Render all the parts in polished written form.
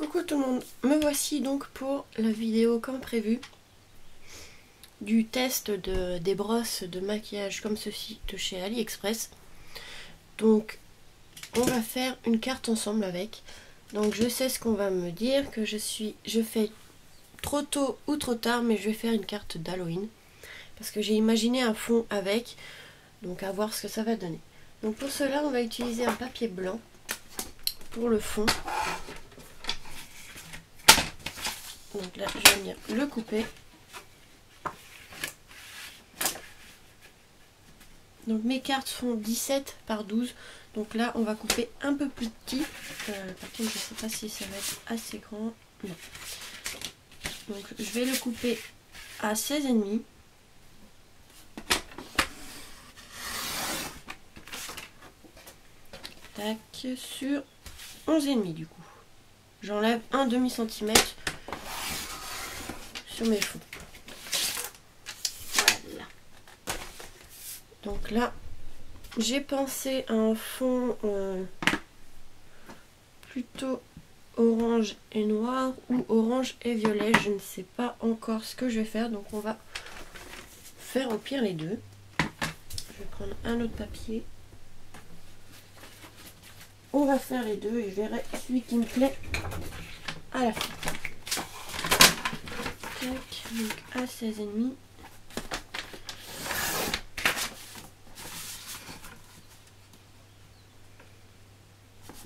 Coucou tout le monde, me voici donc pour la vidéo comme prévu du test des brosses de maquillage comme ceci de chez AliExpress. Donc on va faire une carte ensemble avec. Donc je sais ce qu'on va me dire, que je fais trop tôt ou trop tard, mais je vais faire une carte d'Halloween. Parce que j'ai imaginé un fond avec, donc à voir ce que ça va donner. Donc pour cela on va utiliser un papier blanc pour le fond. Donc là, je vais venir le couper. Donc mes cartes font 17 par 12. Donc là, on va couper un peu plus petit. Par contre, je ne sais pas si ça va être assez grand. Non. Donc je vais le couper à 16,5. Tac, sur 11,5 du coup. J'enlève un demi-centimètre sur mes fonds. Voilà. Donc là, j'ai pensé à un fond plutôt orange et noir ou orange et violet. Je ne sais pas encore ce que je vais faire. Donc on va faire au pire les deux. Je vais prendre un autre papier. On va faire les deux et je verrai celui qui me plaît à la fin. Tac, donc à 16,5.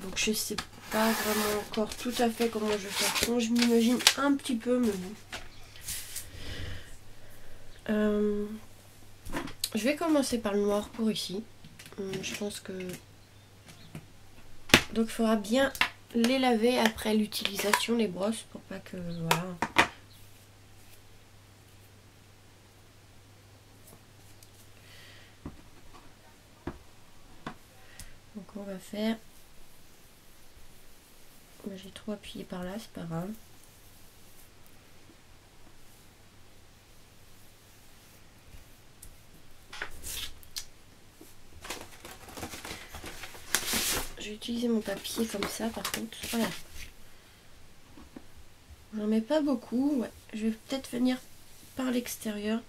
Donc je sais pas vraiment encore tout à fait comment je vais faire. Bon, je m'imagine un petit peu, mais bon. Je vais commencer par le noir pour ici. Je pense que... Donc il faudra bien les laver après l'utilisation, les brosses, pour pas que... Voilà. Donc on va faire... J'ai trop appuyé par là, c'est pas grave. Je vais utiliser mon papier comme ça par contre. Voilà. J'en mets pas beaucoup. Ouais. Je vais peut-être venir par l'extérieur.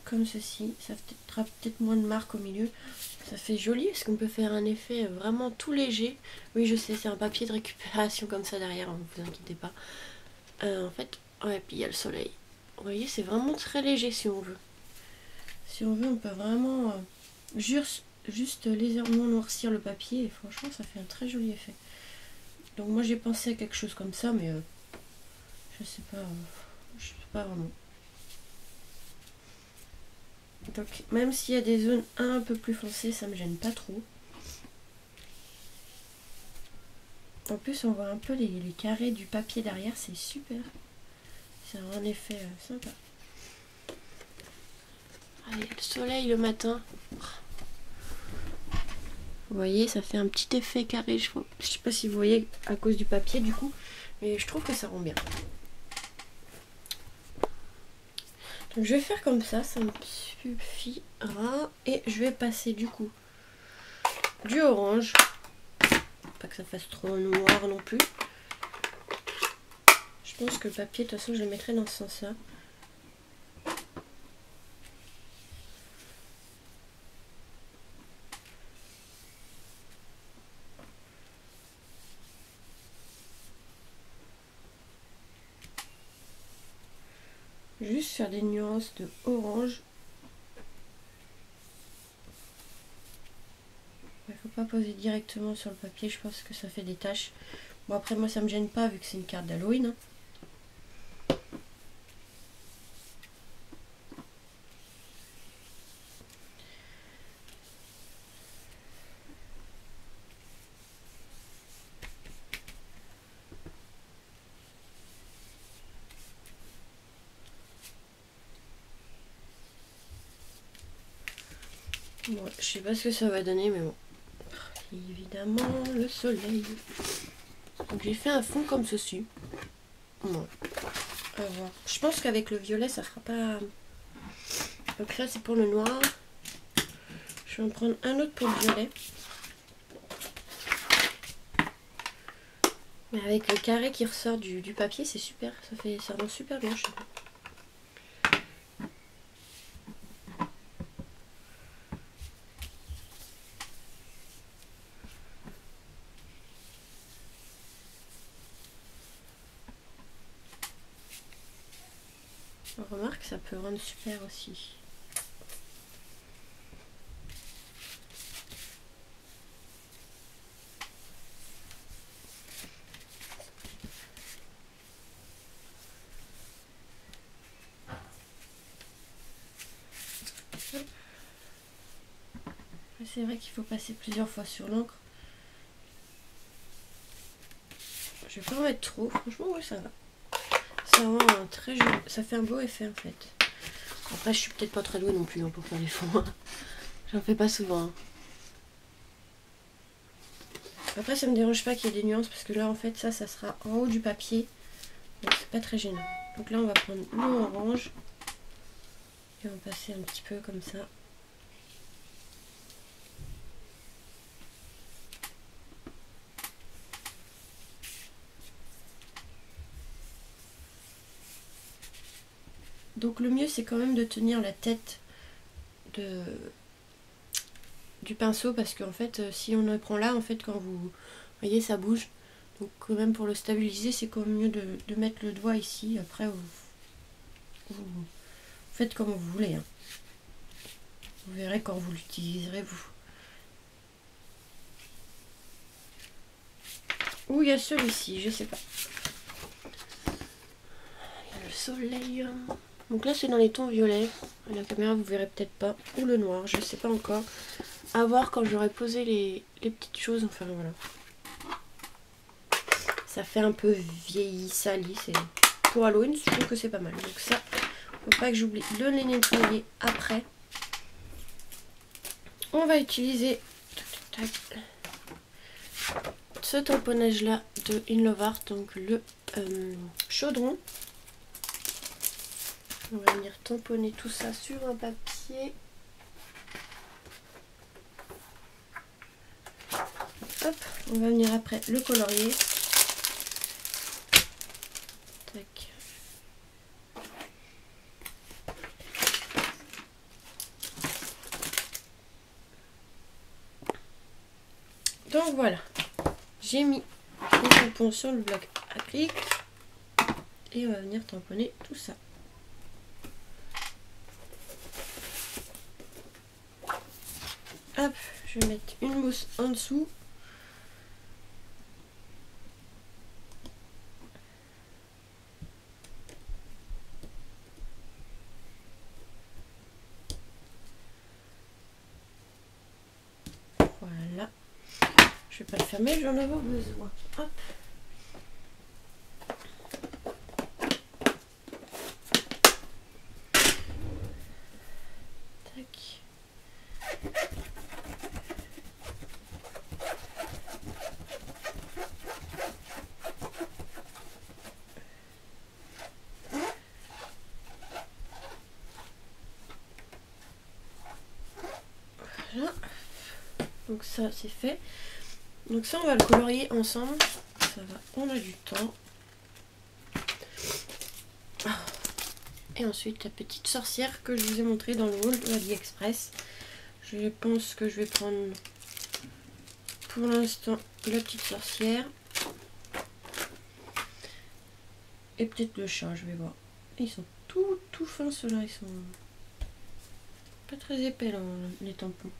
Comme ceci. Ça fera peut-être moins de marques au milieu. Ça fait joli. Est-ce qu'on peut faire un effet vraiment tout léger? Oui, je sais, c'est un papier de récupération comme ça derrière. Ne vous inquiétez pas. En fait, ouais, puis il y a le soleil. Vous voyez, c'est vraiment très léger si on veut. Si on veut, on peut vraiment juste légèrement noircir le papier. Et franchement, ça fait un très joli effet. Donc moi, j'ai pensé à quelque chose comme ça, mais je sais pas vraiment. Donc même s'il y a des zones un peu plus foncées, ça me gêne pas trop. En plus on voit un peu les carrés du papier derrière, c'est super. C'est un effet sympa. Allez, le soleil le matin. Vous voyez, ça fait un petit effet carré. Je sais pas si vous voyez à cause du papier du coup, mais je trouve que ça rend bien. Donc je vais faire comme ça me suffira. Et je vais passer du coup du orange. Pas que ça fasse trop noir non plus. Je pense que le papier, de toute façon, je le mettrai dans ce sens-là. Juste faire des nuances de orange. Il ne faut pas poser directement sur le papier, je pense que ça fait des taches. Bon, après moi ça me gêne pas vu que c'est une carte d'Halloween. Bon, je sais pas ce que ça va donner, mais bon. Évidemment, le soleil. Donc j'ai fait un fond comme ceci. Bon. À voir. Je pense qu'avec le violet, ça fera pas... Donc là, c'est pour le noir. Je vais en prendre un autre pour le violet. Mais avec le carré qui ressort du papier, c'est super. Ça rend super bien, je trouve. On remarque, ça peut rendre super aussi. C'est vrai qu'il faut passer plusieurs fois sur l'encre. Je vais pas en mettre trop, franchement ouais ça va. Ça rend un très joli, ça fait un beau effet en fait. Après je suis peut-être pas très douée non plus hein, pour faire les fonds. J'en fais pas souvent. Hein. Après ça me dérange pas qu'il y ait des nuances parce que là en fait ça sera en haut du papier. Donc c'est pas très gênant. Donc là on va prendre le orange. Et on va passer un petit peu comme ça. Donc le mieux c'est quand même de tenir la tête du pinceau parce qu'en fait si on le prend là en fait quand vous voyez ça bouge. Donc quand même pour le stabiliser c'est quand même mieux de mettre le doigt ici. Après vous faites comme vous voulez. Hein. Vous verrez quand vous l'utiliserez vous. Ou il y a celui-ci, je sais pas. Il y a le soleil. Donc là c'est dans les tons violets. À la caméra vous verrez peut-être pas. Ou le noir, je sais pas encore. À voir quand j'aurai posé les petites choses. Enfin voilà. Ça fait un peu vieilli, sali. Pour Halloween, je trouve que c'est pas mal. Donc ça, faut pas que j'oublie de les nettoyer après. On va utiliser ce tamponnage là de In Love Art, donc le chaudron. On va venir tamponner tout ça sur un papier. Hop, on va venir après le colorier. Tac. Donc voilà, j'ai mis le tampon sur le bloc acrylique et on va venir tamponner tout ça. Hop, je vais mettre une mousse en dessous. Voilà. Je vais pas le fermer, j'en avoir besoin. Hop. Tac. Voilà. Donc ça c'est fait. Donc ça on va le colorier ensemble. Ça va prendre du temps. Et ensuite la petite sorcière que je vous ai montré dans le haul de AliExpress. Je pense que je vais prendre pour l'instant la petite sorcière. Et peut-être le chat, je vais voir. Ils sont tout fins ceux-là, ils sont pas très épais là, les tampons.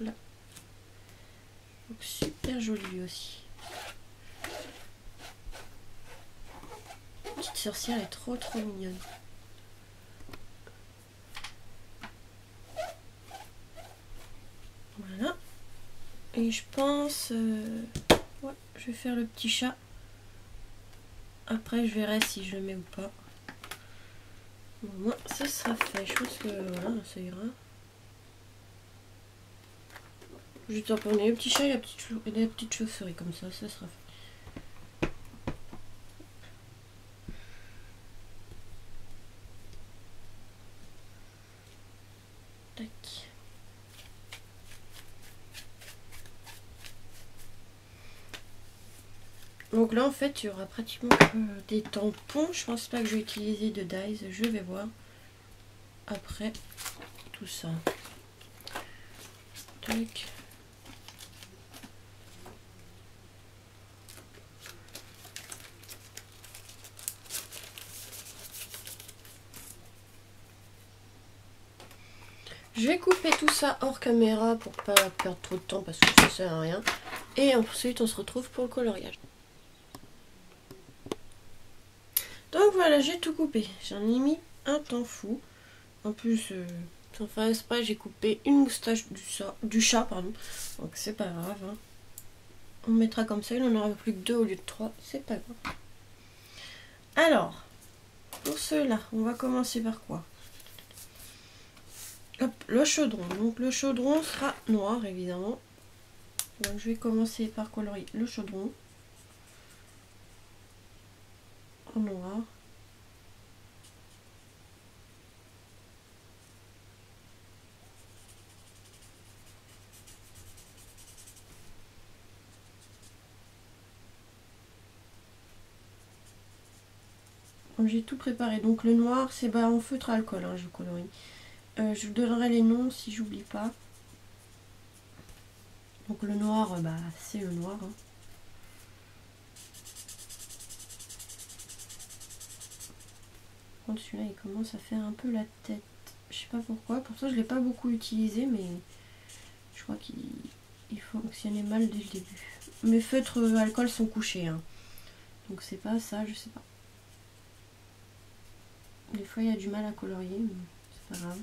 Là. Donc super joli aussi. La petite sorcière est trop mignonne. Voilà. Et je pense... ouais, je vais faire le petit chat. Après, je verrai si je le mets ou pas. Bon, moi, ça sera fait. Je pense que voilà, ça ira. Je vais tamponner le petit chat et la petite chauve-souris. Comme ça sera fait. Donc là en fait il y aura pratiquement que des tampons. Je pense pas que je vais utiliser de dies. Je vais voir après tout ça. Tac. Je vais couper tout ça hors caméra pour pas perdre trop de temps parce que ça sert à rien. Et ensuite on se retrouve pour le coloriage. Donc voilà, j'ai tout coupé. J'en ai mis un temps fou. En plus, sans faire exprès, j'ai coupé une moustache du chat, pardon. Donc c'est pas grave. Hein. On mettra comme ça, il en aura plus que 2 au lieu de 3. C'est pas grave. Alors, pour cela, on va commencer par quoi? Hop, le chaudron. Donc le chaudron sera noir, évidemment. Donc je vais commencer par colorier le chaudron en noir. J'ai tout préparé. Donc le noir, c'est en feutre à alcool, hein, je colorie. Je vous donnerai les noms si j'oublie pas. Donc le noir, c'est le noir. Hein. Celui-là, il commence à faire un peu la tête. Je sais pas pourquoi. Pourtant, je l'ai pas beaucoup utilisé, mais je crois qu'il fonctionnait mal dès le début. Mes feutres alcool sont couchés. Hein. Donc c'est pas ça, je sais pas. Des fois, il y a du mal à colorier, mais c'est pas grave.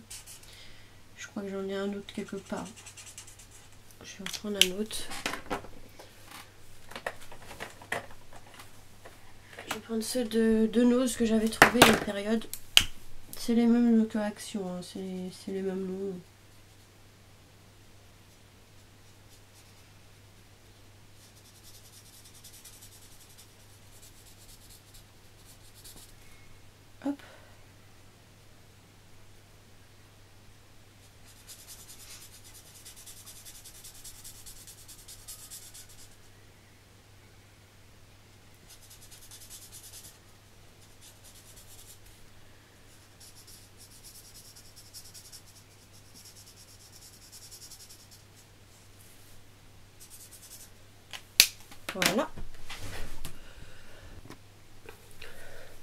Je crois que j'en ai un autre quelque part. Je vais en prendre un autre. Je vais prendre ceux de Nose que j'avais trouvé à une période. C'est les mêmes que Action, hein. C'est les mêmes noms. Hop. Voilà.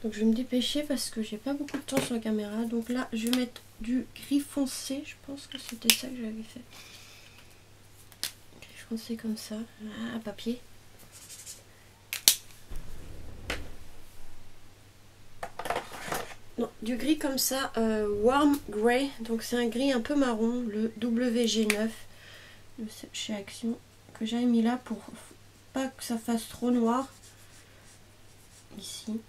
Donc je vais me dépêcher parce que j'ai pas beaucoup de temps sur la caméra. Donc là, je vais mettre du gris foncé. Je pense que c'était ça que j'avais fait. Gris foncé comme ça. Ah, papier. Non, du gris comme ça. Warm Grey. Donc c'est un gris un peu marron. Le WG9 de chez Action. Que j'avais mis là pour pas que ça fasse trop noir. Ici.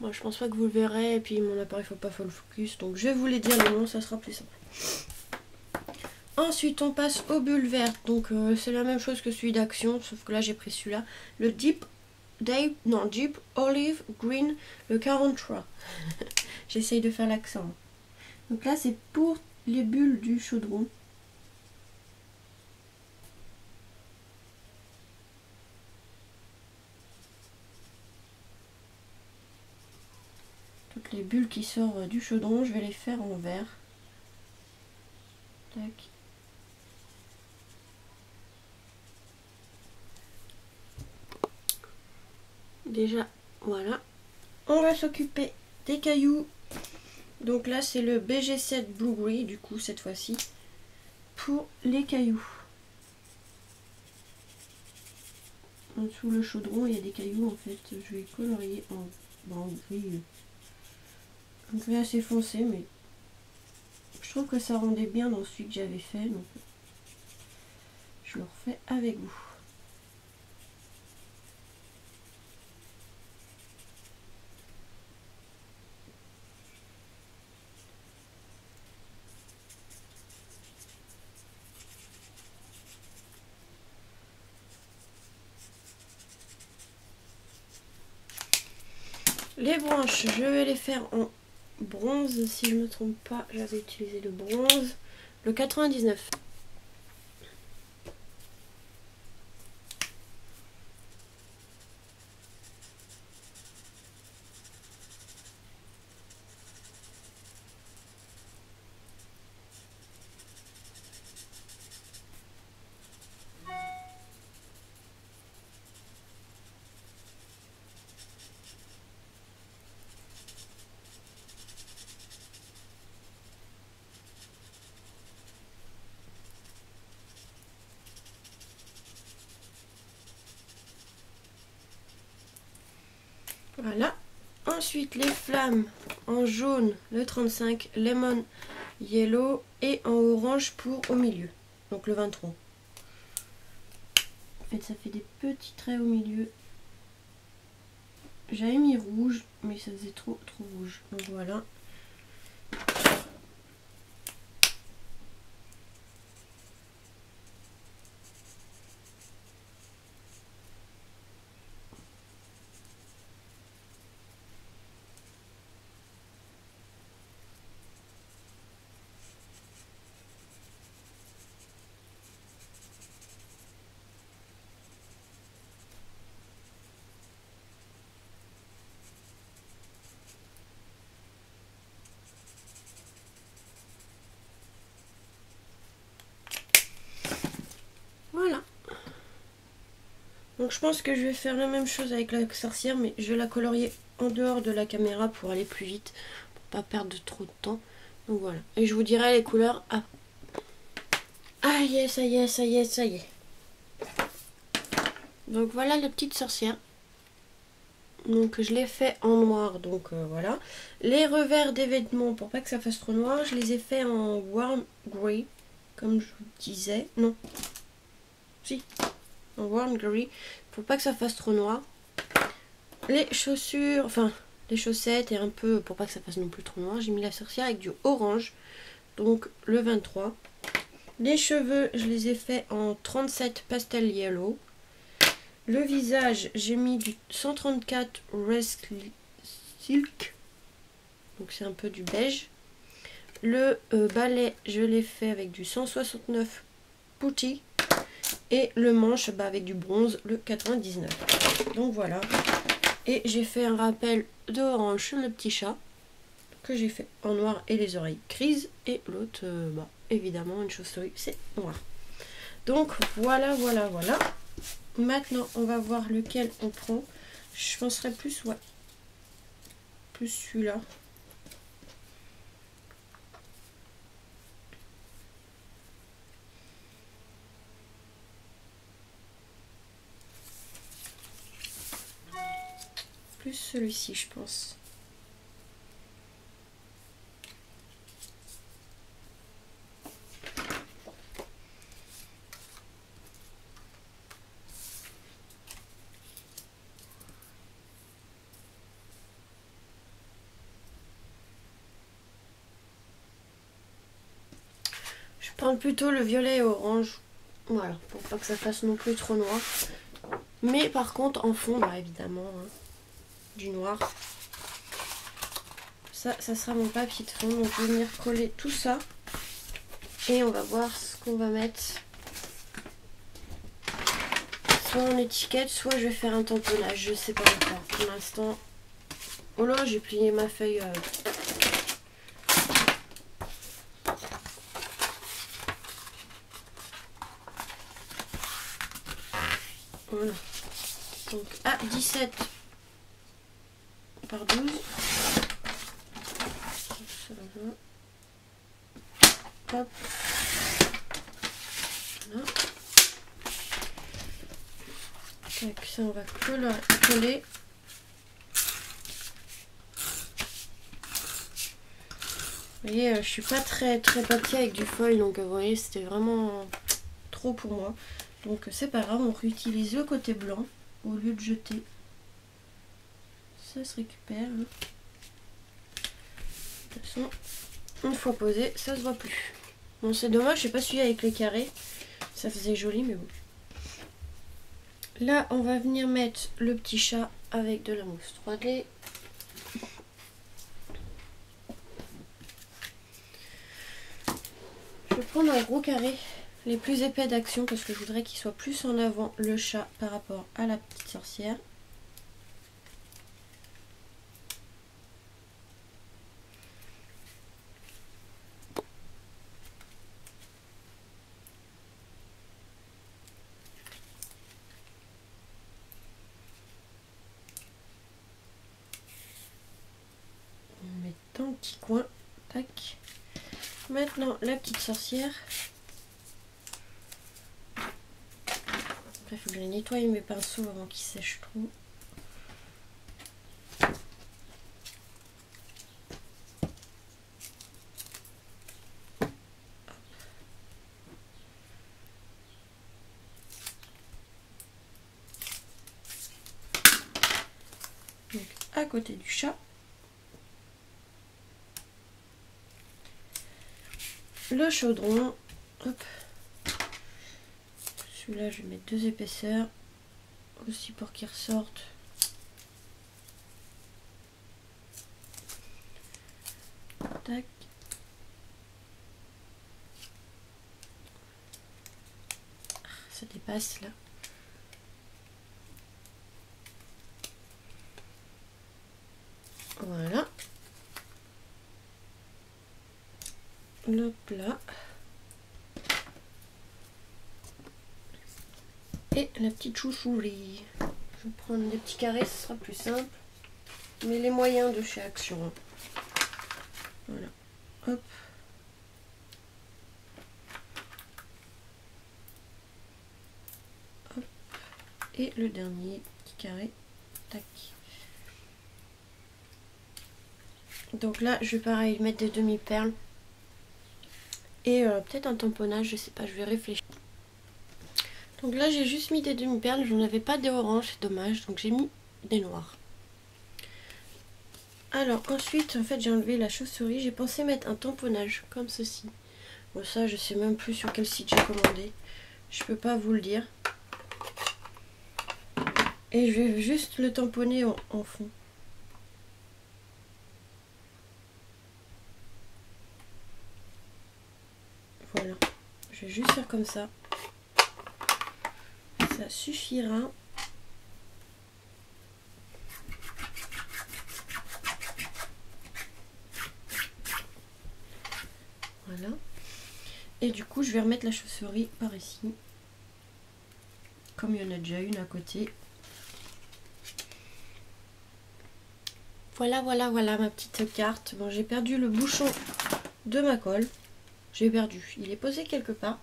Moi je pense pas que vous le verrez, et puis mon appareil faut pas faire le focus, donc je vais vous les dire les noms, ça sera plus simple. Ensuite on passe aux bulles vertes, donc c'est la même chose que celui d'Action, sauf que là j'ai pris celui-là, le Deep Olive Green, le 43. J'essaye de faire l'accent. Donc là c'est pour les bulles du chaudron. Toutes les bulles qui sortent du chaudron, je vais les faire en vert. Tac. Déjà, voilà. On va s'occuper des cailloux. Donc là, c'est le BG7 Blue Grey, du coup, cette fois-ci, pour les cailloux. En dessous le chaudron, il y a des cailloux, en fait. Je vais colorier en gris. Un gris assez foncé, mais je trouve que ça rendait bien dans celui que j'avais fait, donc je le refais avec vous. Les branches, je vais les faire en bronze, si je ne me trompe pas, j'avais utilisé le bronze. le 99. Voilà. Ensuite, les flammes en jaune, le 35, lemon yellow et en orange pour au milieu. Donc le 23. En fait, ça fait des petits traits au milieu. J'avais mis rouge, mais ça faisait trop rouge. Donc voilà. Voilà. Donc je pense que je vais faire la même chose avec la sorcière, mais je vais la colorier en dehors de la caméra pour aller plus vite, pour pas perdre trop de temps. Donc voilà. Et je vous dirai les couleurs après. Ah yes, ça y est, ça y est, ça y est. Donc voilà la petite sorcière. Donc je l'ai fait en noir, donc voilà. Les revers des vêtements, pour pas que ça fasse trop noir, je les ai fait en warm grey, comme je vous disais. Non. Si. En warm grey, pour pas que ça fasse trop noir. Les chaussures, enfin les chaussettes et un peu, pour pas que ça fasse non plus trop noir, j'ai mis la sorcière avec du orange, donc le 23. Les cheveux, je les ai fait en 37 pastel yellow. Le visage, j'ai mis du 134 Rest Silk, donc c'est un peu du beige. Le balai, je l'ai fait avec du 169 Putty. Et le manche, avec du bronze, le 99. Donc voilà. Et j'ai fait un rappel d'orange sur le petit chat, que j'ai fait en noir et les oreilles grises. Et l'autre, évidemment, une chauve-souris, c'est noir. Donc voilà, voilà, voilà. Maintenant, on va voir lequel on prend. Je penserais plus, ouais, plus celui-là. Plus celui-ci, je pense. Je prends plutôt le violet et orange. Voilà, pour pas que ça fasse non plus trop noir. Mais par contre, en fond, évidemment, hein, du noir. Ça sera mon papier de fond. Donc je vais venir coller tout ça. Et on va voir ce qu'on va mettre. Soit en étiquette, soit je vais faire un tamponnage. Je sais pas encore. Pour l'instant. Oh là, j'ai plié ma feuille. Voilà. Donc à 17 par 12. Hop. Voilà. Donc ça on va coller. Vous voyez, je suis pas très papier avec du foil, donc vous voyez, c'était vraiment trop pour moi. Donc c'est pas grave, on réutilise le côté blanc au lieu de jeter. Ça se récupère. De toute façon, une fois posé, ça se voit plus. Bon, c'est dommage, j'ai pas suivi avec les carrés. Ça faisait joli, mais bon. Là, on va venir mettre le petit chat avec de la mousse 3D. Je prends gros carrés les plus épais d'Action parce que je voudrais qu'il soit plus en avant le chat par rapport à la petite sorcière. On met dans le petit coin. Tac. Maintenant la petite sorcière. Il faut que je nettoie mes pinceaux avant qu'ils sèchent trop. Donc à côté du chat. Le chaudron. Hop. Celui-là, je vais mettre 2 épaisseurs. Aussi pour qu'il ressorte. Tac. Ça dépasse là. Voilà. Hop là. Et la petite chouchourie. Je vais prendre des petits carrés, ce sera plus simple. Mais les moyens de chez Action. Voilà. Hop. Hop. Et le dernier petit carré. Tac. Donc là, je vais pareil mettre des demi-perles. Et peut-être un tamponnage, je sais pas, je vais réfléchir. Donc là, j'ai juste mis des demi-perles. Je n'avais pas des oranges, c'est dommage. Donc j'ai mis des noirs. Alors ensuite, en fait, j'ai enlevé la chauve-souris. J'ai pensé mettre un tamponnage comme ceci. Bon, ça, je sais même plus sur quel site j'ai commandé. Je peux pas vous le dire. Et je vais juste le tamponner en fond. Voilà. Je vais juste faire comme ça. Ça suffira. Voilà. Et du coup, je vais remettre la chauve-souris par ici. Comme il y en a déjà une à côté. Voilà, voilà, voilà ma petite carte. Bon, j'ai perdu le bouchon de ma colle. J'ai perdu. Il est posé quelque part.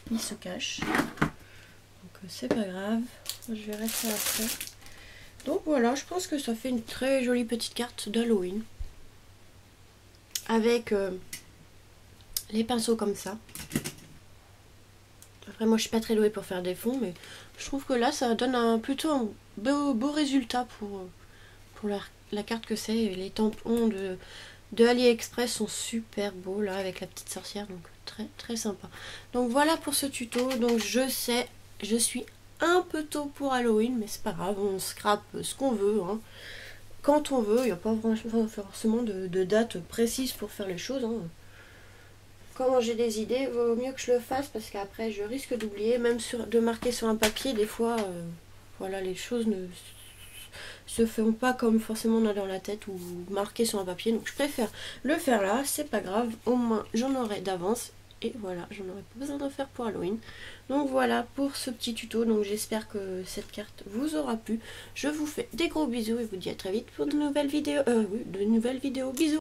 Il se cache. Donc, c'est pas grave. Je vais rester après. Donc voilà, je pense que ça fait une très jolie petite carte d'Halloween. Avec les pinceaux comme ça. Après moi je suis pas très douée pour faire des fonds, mais je trouve que là ça donne plutôt un beau résultat pour la carte que c'est. Les tampons de AliExpress sont super beaux là avec la petite sorcière, donc très très sympa. Donc voilà pour ce tuto. Donc je sais, je suis un peu tôt pour Halloween, mais c'est pas grave, on scrape ce qu'on veut, hein. Quand on veut, il n'y a pas forcément de date précise pour faire les choses, hein. Quand j'ai des idées, il vaut mieux que je le fasse parce qu'après je risque d'oublier, même de marquer sur un papier, des fois, voilà, les choses ne se font pas comme forcément on a dans la tête ou marquer sur un papier, donc je préfère le faire là, c'est pas grave, au moins j'en aurai d'avance. Et voilà, j'en aurai pas besoin d'en faire pour Halloween. Donc voilà pour ce petit tuto. Donc j'espère que cette carte vous aura plu. Je vous fais des gros bisous et vous dis à très vite pour de nouvelles vidéos. Bisous.